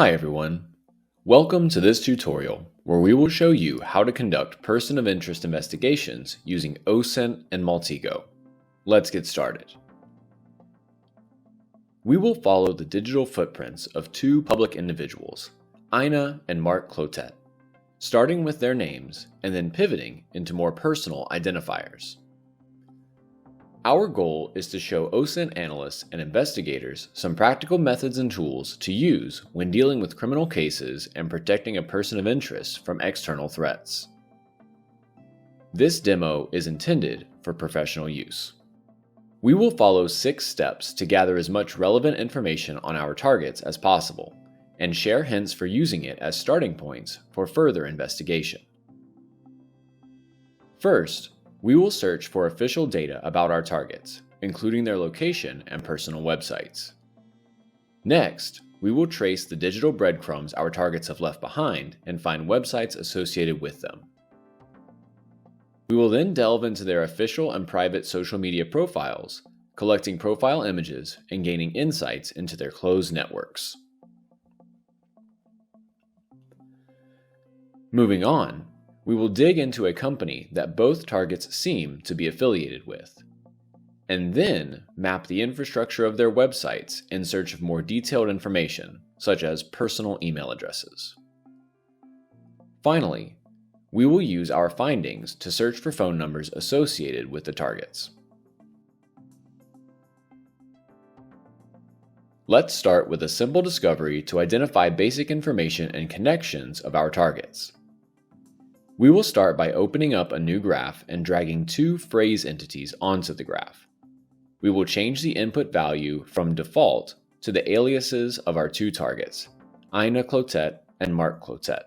Hi everyone. Welcome to this tutorial where we will show you how to conduct person of interest investigations using OSINT and Maltego. Let's get started. We will follow the digital footprints of two public individuals, Ina and Mark Clotet, starting with their names and then pivoting into more personal identifiers. Our goal is to show OSINT analysts and investigators some practical methods and tools to use when dealing with criminal cases and protecting a person of interest from external threats. This demo is intended for professional use. We will follow 6 steps to gather as much relevant information on our targets as possible, and share hints for using it as starting points for further investigation. First, we will search for official data about our targets, including their location and personal websites. Next, we will trace the digital breadcrumbs our targets have left behind and find websites associated with them. We will then delve into their official and private social media profiles, collecting profile images and gaining insights into their closed networks. Moving on, we will dig into a company that both targets seem to be affiliated with, and then map the infrastructure of their websites in search of more detailed information, such as personal email addresses. Finally, we will use our findings to search for phone numbers associated with the targets. Let's start with a simple discovery to identify basic information and connections of our targets. We will start by opening up a new graph and dragging 2 phrase entities onto the graph. We will change the input value from default to the aliases of our 2 targets, Ina Clotet and Mark Clotet.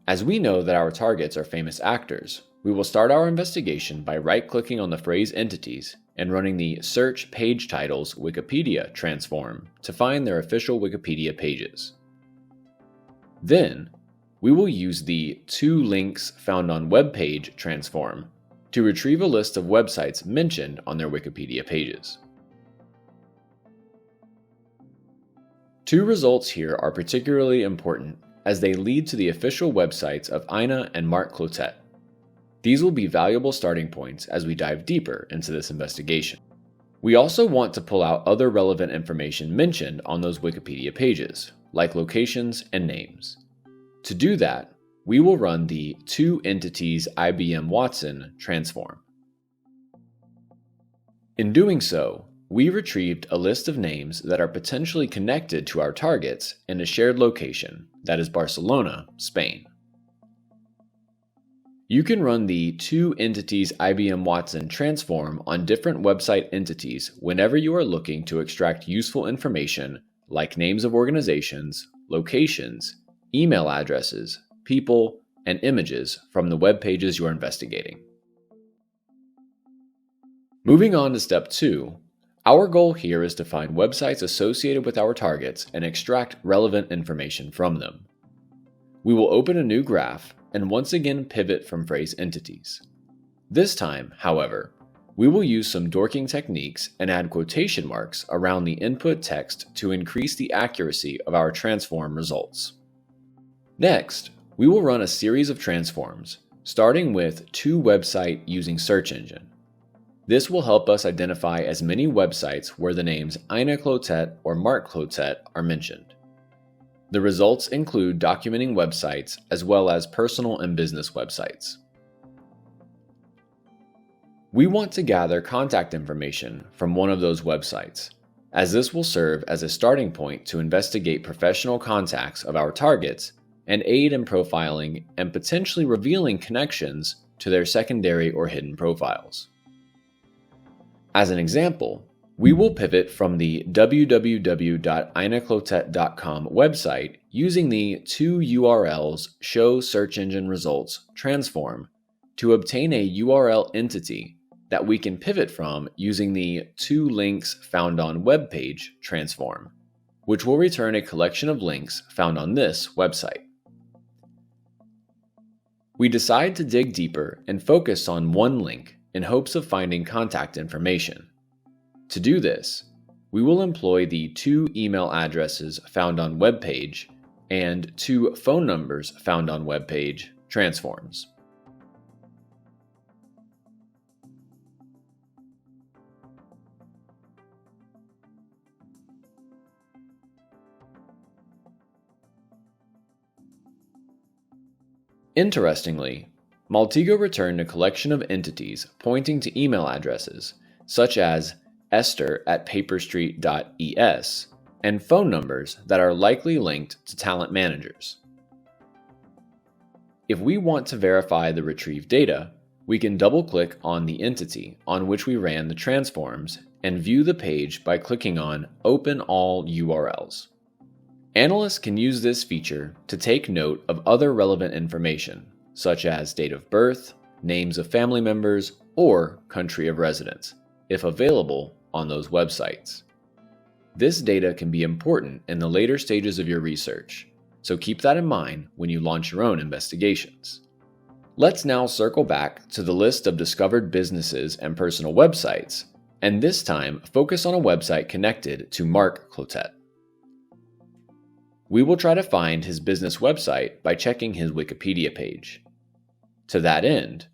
As we know that our targets are famous actors, we will start our investigation by right-clicking on the phrase entities and running the Search Page Titles Wikipedia transform to find their official Wikipedia pages. Then, we will use the To Links Found on Web Page transform to retrieve a list of websites mentioned on their Wikipedia pages. 2 results here are particularly important as they lead to the official websites of Ina and Mark Clotet. These will be valuable starting points as we dive deeper into this investigation. We also want to pull out other relevant information mentioned on those Wikipedia pages, like locations and names. To do that, we will run the To Entities IBM Watson transform. In doing so, we retrieved a list of names that are potentially connected to our targets in a shared location, that is Barcelona, Spain. You can run the To Entities IBM Watson transform on different website entities whenever you are looking to extract useful information like names of organizations, locations, email addresses, people, and images from the web pages you are investigating. Moving on to step 2, our goal here is to find websites associated with our targets and extract relevant information from them. We will open a new graph and once again pivot from phrase entities. This time, however, we will use some dorking techniques and add quotation marks around the input text to increase the accuracy of our transform results. Next, we will run a series of transforms, starting with To Website using search engine. This will help us identify as many websites where the names Ina Clotet or Mark Clotet are mentioned. The results include documenting websites as well as personal and business websites. We want to gather contact information from one of those websites, as this will serve as a starting point to investigate professional contacts of our targets and aid in profiling and potentially revealing connections to their secondary or hidden profiles. As an example, we will pivot from the www.inaclotet.com website using the 2 URLs Show Search Engine Results transform to obtain a URL entity that we can pivot from using the To Links Found on Web Page transform, which will return a collection of links found on this website. We decide to dig deeper and focus on one link in hopes of finding contact information. To do this, we will employ the 2 email addresses found on web page and 2 phone numbers found on web page transforms. Interestingly, Maltego returned a collection of entities pointing to email addresses, such as esther@paperstreet.es, and phone numbers that are likely linked to talent managers. If we want to verify the retrieved data, we can double-click on the entity on which we ran the transforms and view the page by clicking on Open All URLs. Analysts can use this feature to take note of other relevant information, such as date of birth, names of family members, or country of residence, if available on those websites. This data can be important in the later stages of your research, so keep that in mind when you launch your own investigations. Let's now circle back to the list of discovered businesses and personal websites, and this time focus on a website connected to Mark Clotet. We will try to find his business website by checking his Wikipedia page. To that end,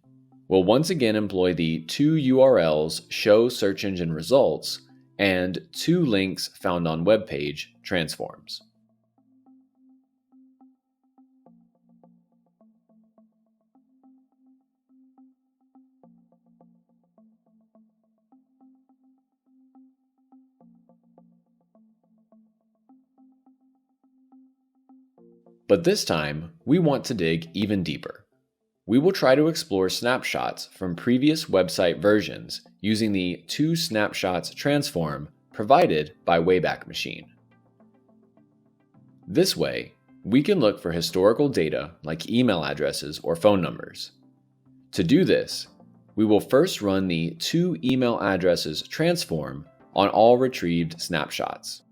we'll once again employ the 2 URLs show search engine results and 2 links found on web page transforms. But this time, we want to dig even deeper. We will try to explore snapshots from previous website versions using the 2 snapshots transform provided by Wayback Machine. This way, we can look for historical data like email addresses or phone numbers. To do this, we will first run the 2 email addresses transform on all retrieved snapshots.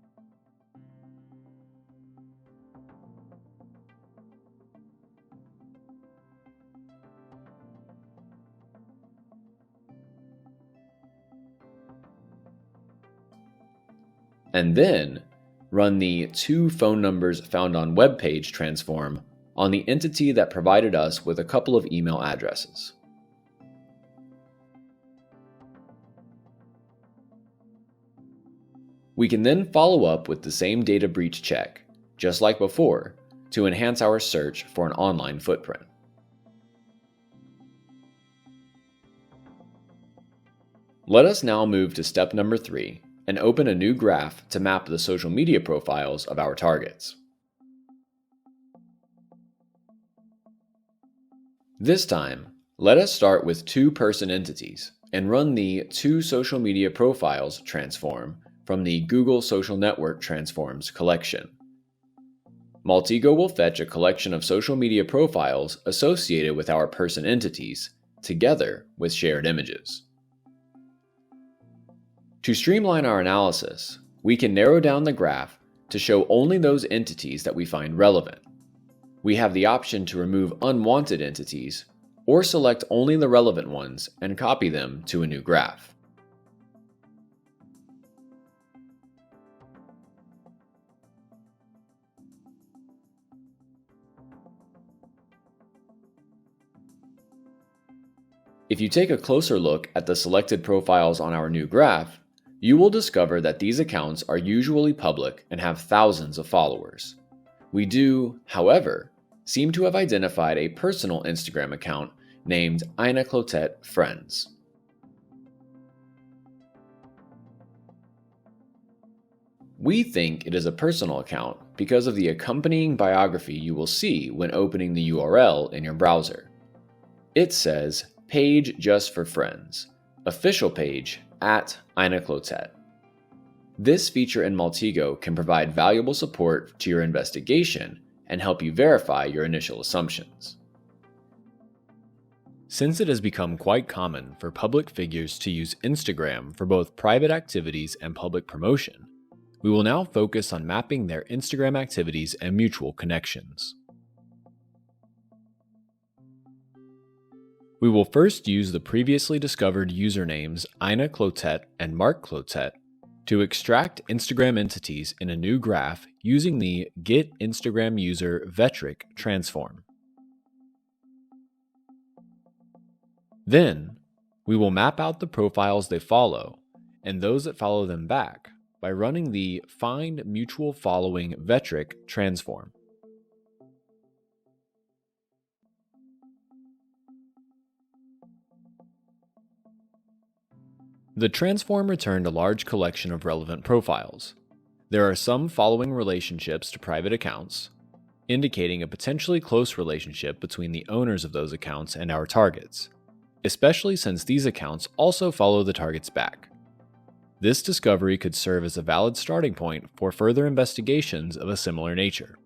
And then run the 2 phone numbers found on web page transform on the entity that provided us with a couple of email addresses. We can then follow up with the same data breach check, just like before, to enhance our search for an online footprint. Let us now move to step number 3 and open a new graph to map the social media profiles of our targets. This time, let us start with 2 person entities and run the 2 social media profiles transform from the Google Social Network Transforms collection. Maltego will fetch a collection of social media profiles associated with our person entities, together with shared images. To streamline our analysis, we can narrow down the graph to show only those entities that we find relevant. We have the option to remove unwanted entities or select only the relevant ones and copy them to a new graph. If you take a closer look at the selected profiles on our new graph, you will discover that these accounts are usually public and have thousands of followers. We do, however, seem to have identified a personal Instagram account named Ina Clotet Friends. We think it is a personal account because of the accompanying biography you will see when opening the URL in your browser. It says, "Page just for friends. Official page at Ina Clotet." This feature in Maltego can provide valuable support to your investigation and help you verify your initial assumptions. Since it has become quite common for public figures to use Instagram for both private activities and public promotion, we will now focus on mapping their Instagram activities and mutual connections. We will first use the previously discovered usernames Ina Clotet and Mark Clotet To extract Instagram entities in a new graph using the getInstagramUser transform. Then, we will map out the profiles they follow and those that follow them back by running the findMutualFollowing transform. The transform returned a large collection of relevant profiles. There are some following relationships to private accounts, indicating a potentially close relationship between the owners of those accounts and our targets, especially since these accounts also follow the targets back. This discovery could serve as a valid starting point for further investigations of a similar nature.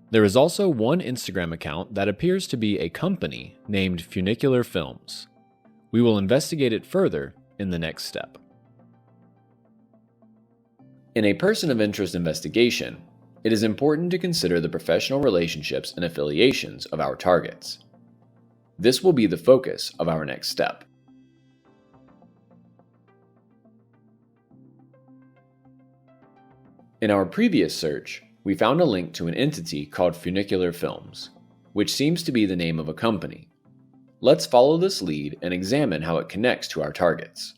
There is also one Instagram account that appears to be a company named Funicular Films. We will investigate it further in the next step. In a person of interest investigation, it is important to consider the professional relationships and affiliations of our targets. This will be the focus of our next step. In our previous search, we found a link to an entity called Funicular Films, which seems to be the name of a company. Let's follow this lead and examine how it connects to our targets.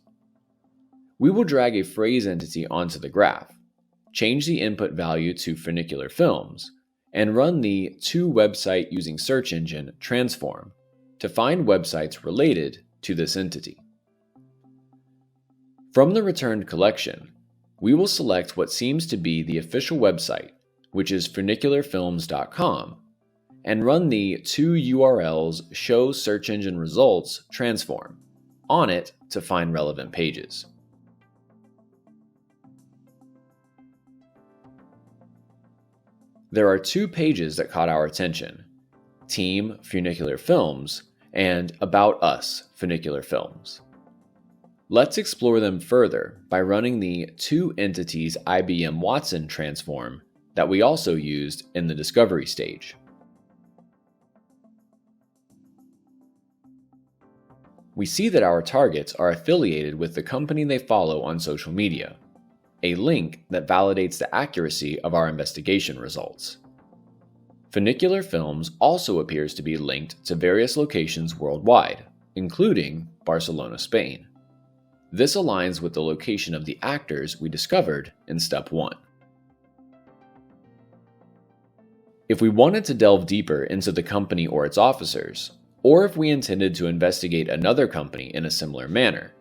We will drag a phrase entity onto the graph, change the input value to Funicular Films, and run the toWebsite using search engine transform to find websites related to this entity. From the returned collection, we will select what seems to be the official website, which is funicularfilms.com, and run the toURLs show search engine results transform on it to find relevant pages. There are two pages that caught our attention: Team Funicular Films and About Us Funicular Films. Let's explore them further by running the toEntities IBM Watson transform that we also used in the discovery stage. We see that our targets are affiliated with the company they follow on social media, a link that validates the accuracy of our investigation results. Funicular Films also appears to be linked to various locations worldwide, including Barcelona, Spain. This aligns with the location of the actors we discovered in Step 1. If we wanted to delve deeper into the company or its officers, or if we intended to investigate another company in a similar manner,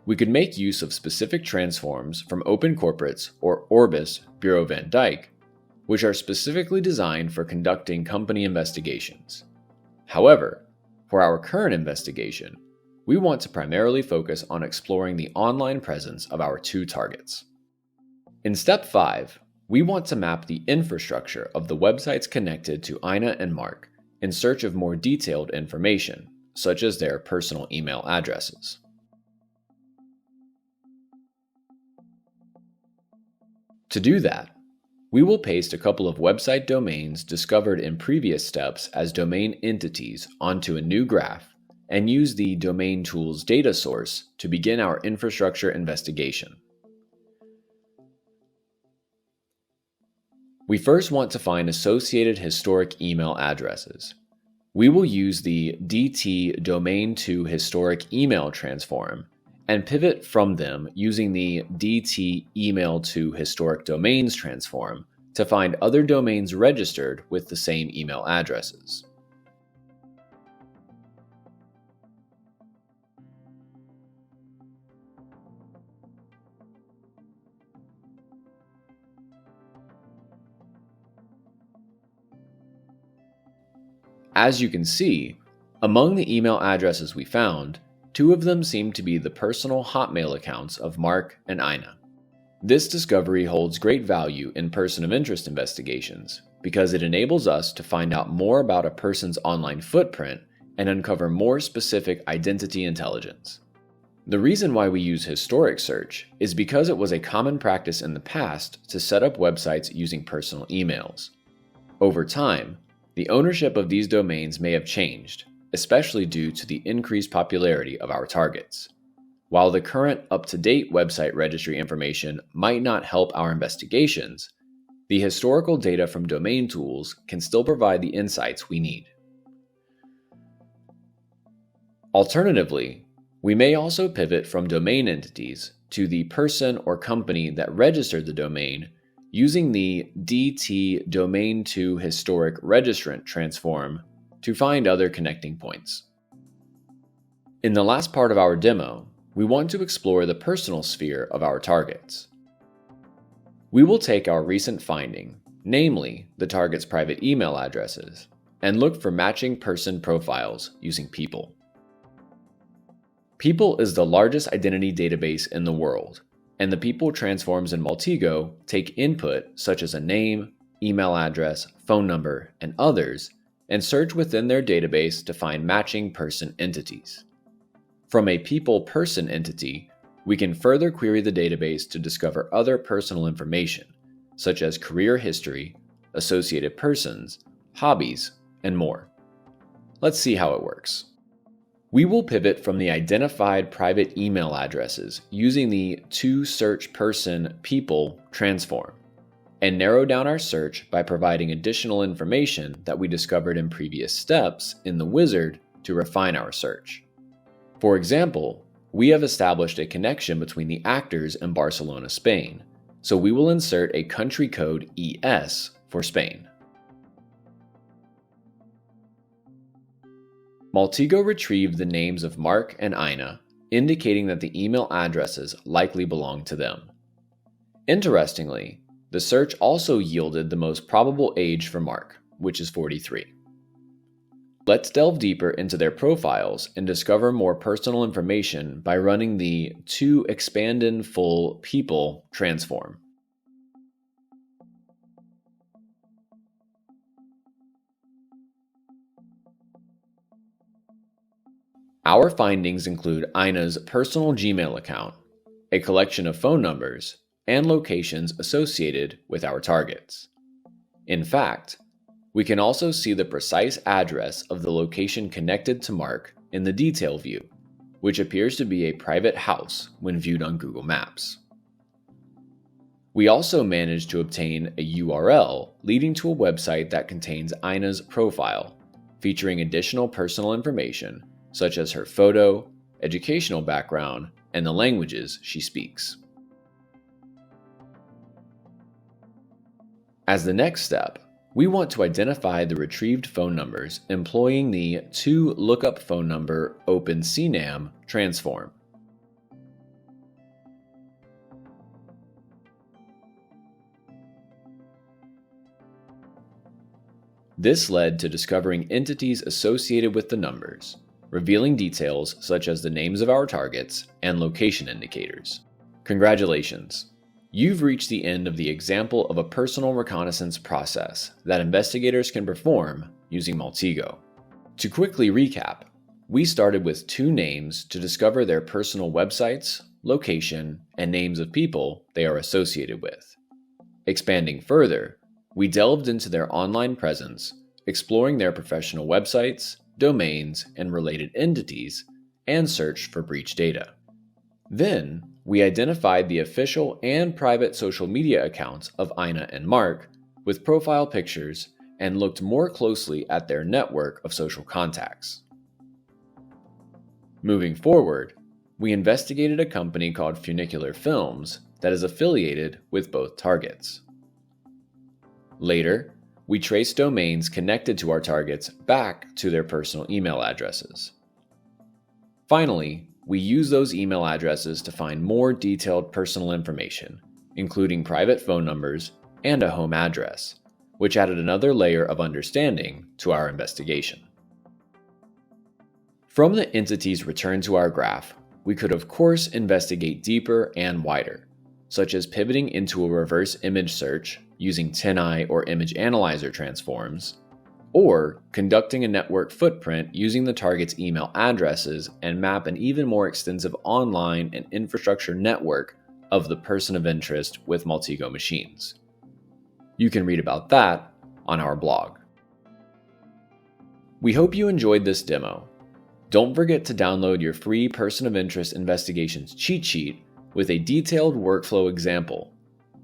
we could make use of specific transforms from Open Corporates or Orbis Bureau van Dijk, which are specifically designed for conducting company investigations. However, for our current investigation, we want to primarily focus on exploring the online presence of our two targets. In Step 5, we want to map the infrastructure of the websites connected to Ina and Mark in search of more detailed information, such as their personal email addresses. To do that, we will paste a couple of website domains discovered in previous steps as domain entities onto a new graph and use the Domain Tools data source to begin our infrastructure investigation. We first want to find associated historic email addresses. We will use the DT domain to historic email transform and pivot from them using the DT email to historic domains transform to find other domains registered with the same email addresses. As you can see, among the email addresses we found, two of them seem to be the personal Hotmail accounts of Mark and Ina. This discovery holds great value in person of interest investigations because it enables us to find out more about a person's online footprint and uncover more specific identity intelligence. The reason why we use historic search is because it was a common practice in the past to set up websites using personal emails. Over time, the ownership of these domains may have changed, especially due to the increased popularity of our targets. While the current up-to-date website registry information might not help our investigations, the historical data from domain tools can still provide the insights we need. Alternatively, we may also pivot from domain entities to the person or company that registered the domain using the DT domain to historic registrant transform to find other connecting points. In the last part of our demo, we want to explore the personal sphere of our targets. We will take our recent finding, namely the target's private email addresses, and look for matching person profiles using People. People is the largest identity database in the world, and the People transforms in Maltego take input such as a name, email address, phone number, and others, and search within their database to find matching person entities. From a People person entity, we can further query the database to discover other personal information, such as career history, associated persons, hobbies, and more. Let's see how it works. We will pivot from the identified private email addresses using the toSearchPerson People transform, and narrow down our search by providing additional information that we discovered in previous steps in the wizard to refine our search. For example, we have established a connection between the actors in Barcelona, Spain, so we will insert a country code ES for Spain. Maltego retrieved the names of Mark and Ina, indicating that the email addresses likely belong to them. Interestingly, the search also yielded the most probable age for Mark, which is 43. Let's delve deeper into their profiles and discover more personal information by running the toExpandin full People transform. Our findings include Ina's personal Gmail account, a collection of phone numbers, and locations associated with our targets. In fact, we can also see the precise address of the location connected to Mark in the detail view, which appears to be a private house when viewed on Google Maps. We also managed to obtain a URL leading to a website that contains Ina's profile, featuring additional personal information such as her photo, educational background, and the languages she speaks. As the next step, we want to identify the retrieved phone numbers employing the toLookUpPhoneNumber OpenCNAM transform. This led to discovering entities associated with the numbers, revealing details such as the names of our targets and location indicators. Congratulations! You've reached the end of the example of a personal reconnaissance process that investigators can perform using Maltego. To quickly recap, we started with 2 names to discover their personal websites, location, and names of people they are associated with. Expanding further, we delved into their online presence, exploring their professional websites, domains, and related entities, and searched for breach data. Then, we identified the official and private social media accounts of Ina and Mark with profile pictures and looked more closely at their network of social contacts. Moving forward, we investigated a company called Funicular Films that is affiliated with both targets. Later, we traced domains connected to our targets back to their personal email addresses. Finally, we use those email addresses to find more detailed personal information, including private phone numbers and a home address, which added another layer of understanding to our investigation. From the entities returned to our graph, we could of course investigate deeper and wider, such as pivoting into a reverse image search using TinEye or image analyzer transforms, or conducting a network footprint using the target's email addresses and map an even more extensive online and infrastructure network of the person of interest with Maltego machines. You can read about that on our blog. We hope you enjoyed this demo. Don't forget to download your free Person of Interest Investigations cheat sheet with a detailed workflow example,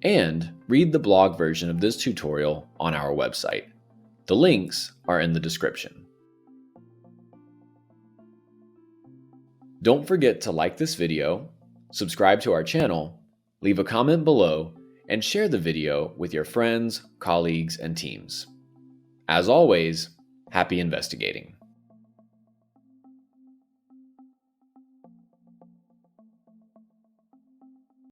and read the blog version of this tutorial on our website. The links are in the description. Don't forget to like this video, subscribe to our channel, leave a comment below, and share the video with your friends, colleagues, and teams. As always, happy investigating.